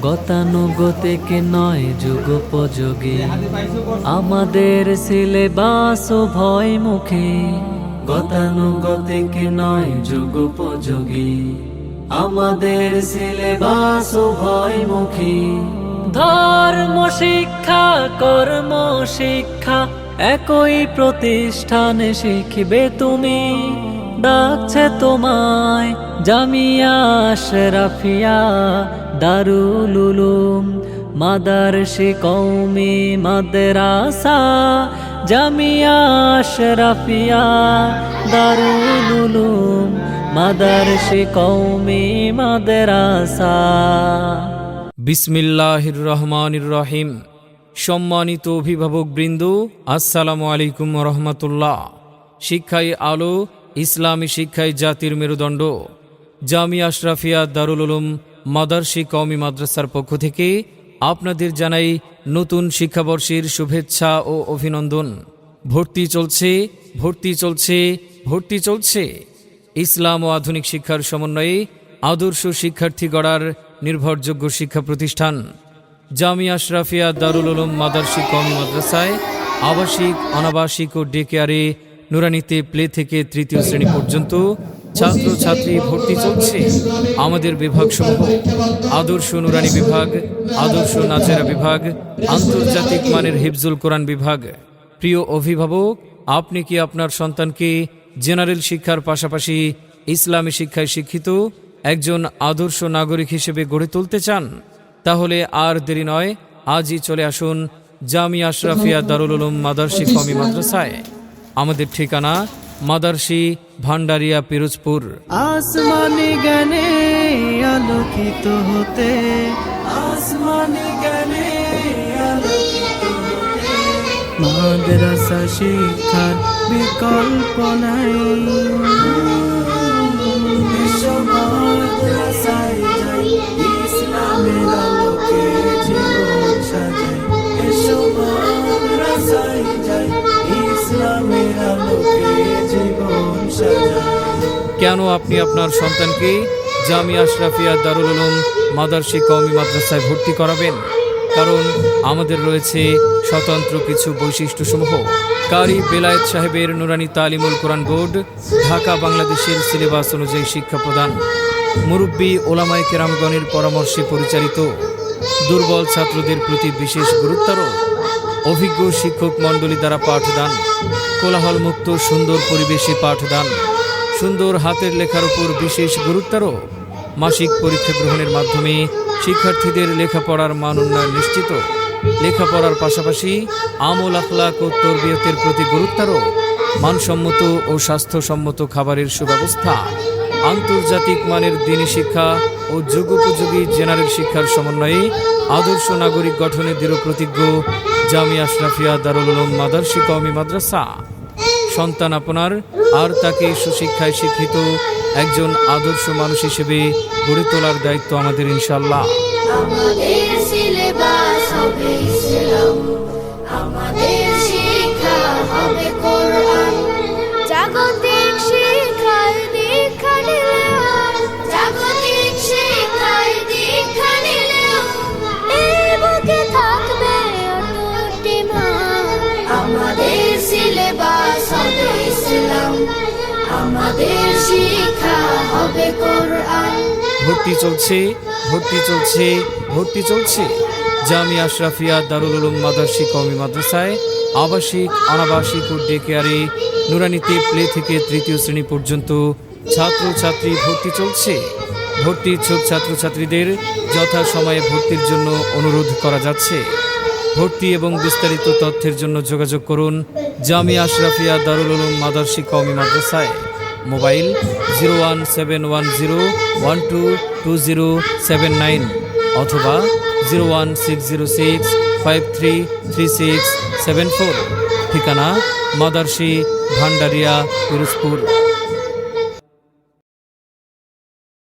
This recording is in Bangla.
গতানুগতিক নয় যুগোপযোগী আমাদের সিলেবাস ভয় মুখে। গতানুগতিক নয় যুগোপযোগী আমাদের সিলেবাস ভয় মুখী। ধর্ম শিক্ষা কর্ম শিক্ষা একই প্রতিষ্ঠানে শিখবে তুমি। ডাকছে তোমায় জামিয়া আশরাফিয়া দারুল উলুম মাদারসি কওমি মাদ্রাসা। জামিয়া আশরাফিয়া দারুল উলুম মাদারসি কওমি মাদ্রাসা। বিসমিল্লাহির রহমানির রহিম। সম্মানিত অভিভাবক বৃন্দ, আসসালামু আলাইকুম রহমতুল্লাহ। শিক্ষাই আলো, ইসলামী শিক্ষাই জাতির মেরুদণ্ড। জামিয়া আশরাফিয়া দারুল উলুম মাদারসি কওমি মাদ্রাসার পক্ষ থেকে আপনাদের জানাই নতুন শিক্ষাবর্ষের শুভেচ্ছা ও অভিনন্দন। ভর্তি চলছে, ভর্তি চলছে, ভর্তি চলছে। ইসলাম ও আধুনিক শিক্ষার সমন্বয়ে আদর্শ শিক্ষার্থী গড়ার নির্ভরযোগ্য শিক্ষা প্রতিষ্ঠান জামিয়া আশরাফিয়া দারুল উলুম মাদারসি কওমি মাদ্রাসায় আবাসিক, অনাবাসিক ও ডে কেয়ারে নুরানীতে প্লে থেকে তৃতীয় শ্রেণী পর্যন্ত ছাত্রছাত্রী ভর্তি চলছে। আমাদের বিভাগসমূহ: আদর্শ নুরানী বিভাগ, আদর্শ নাজেরা বিভাগ, আন্তর্জাতিক মানের হিফজুল কোরআন বিভাগ। প্রিয় অভিভাবক, আপনি কি আপনার সন্তানকে জেনারেল শিক্ষার পাশাপাশি ইসলামী শিক্ষায় শিক্ষিত একজন আদর্শ নাগরিক হিসেবে গড়ে তুলতে চান? তাহলে আর দেরি নয়, আজই চলে আসুন জামিয়া আশরাফিয়া দারুল উলুম মাদারসি কওমি মাদ্রাসায়। আমাদের ঠিকানা মাদারসি, ভান্ডারিয়া, পিরোজপুর। আসমানি জ্ঞানে আলোকিত হতে, আসমানি জ্ঞানে আলোকিত হতে মাদ্রাসা শিক্ষার বিকল্প নাই। মাদ্রাসায় যাই, ইসলামের আলোকে জীবন সাজাই। এসো মাদ্রাসায় যাই, ইসলামের আলোকে জীবন সাজাই। কেন আপনি আপনার সন্তানকে জামিয়া আশরাফিয়া দারুল উলুম মাদারসি কওমি মাদ্রাসায় ভর্তি করাবেন? কারণ আমাদের রয়েছে স্বতন্ত্র কিছু বৈশিষ্ট্যসমূহ। কারি বেলায়েত সাহেবের নুরানী তালিমুল কোরআন বোর্ড, ঢাকা বাংলাদেশের সিলেবাস অনুযায়ী শিক্ষা প্রদান। মুরব্বী ওলামায়ে কেরামগণের পরামর্শে পরিচালিত। দুর্বল ছাত্রদের প্রতি বিশেষ গুরুত্বারোপ। অভিজ্ঞ শিক্ষক মণ্ডলী দ্বারা পাঠদান। কোলাহলমুক্ত সুন্দর পরিবেশে পাঠদান। সুন্দর হাতের লেখার উপর বিশেষ গুরুত্বারোপ। মাসিক পরীক্ষা গ্রহণের মাধ্যমে শিক্ষার্থীদের লেখাপড়ার মান উন্নয়ন নিশ্চিত। লেখাপড়ার পাশাপাশি আমল, আখলাক ও তরবিয়তের প্রতি গুরুত্বারোপ। মানসম্মত ও স্বাস্থ্যসম্মত খাবারের সুব্যবস্থা। আন্তর্জাতিক মানের দ্বীনি শিক্ষা ও যুগোপযোগী জেনারেল শিক্ষার সমন্বয়ে আদর্শ নাগরিক গঠনে দৃঢ় প্রতিজ্ঞ জামিয়া আশরাফিয়া দারুল উলুম মাদারসি কওমি মাদ্রাসা। সন্তান আপনার, আর তাকে সুশিক্ষায় শিক্ষিত একজন আদর্শ মানুষ হিসেবে গড়ে তোলার দায়িত্ব আমাদের, ইনশাআল্লাহ। আমাদের সিলেবাস হবে ইসলাম, আমাদের শিক্ষা হবে কোরআন। জাগতিক শিক্ষায় দীক্ষা নিলেও, জাগতিক শিক্ষায় দীক্ষা নিলেও এই বুকে থাকবে অটুট ঈমান। আমাদের সিলেবাস হবে ইসলাম, আমাদের শিক্ষা হবে কোরআন। ভর্তি চলছে, ভর্তি চলছে, ভর্তি চলছে। জামিয়া আশরাফিয়া দারুল উলুম মাদারসি কওমি মাদ্রাসায় আবাসিক, অনাবাসিক ও ডে কেয়ারে নুরানীতে প্লে থেকে তৃতীয় শ্রেণী পর্যন্ত ছাত্রছাত্রী ভর্তি চলছে। ভর্তি ইচ্ছুক ছাত্রছাত্রীদের যথাসময়ে ভর্তির জন্য অনুরোধ করা যাচ্ছে। ভর্তি এবং বিস্তারিত তথ্যের জন্য যোগাযোগ করুন জামিয়া আশরাফিয়া দারুল উলুম মাদারসি কওমি মাদ্রাসায়। মোবাইল 01710122079 অথবা 01606533674। ঠিকানা মাদারসি, ভান্ডারিয়া, পিরোজপুর।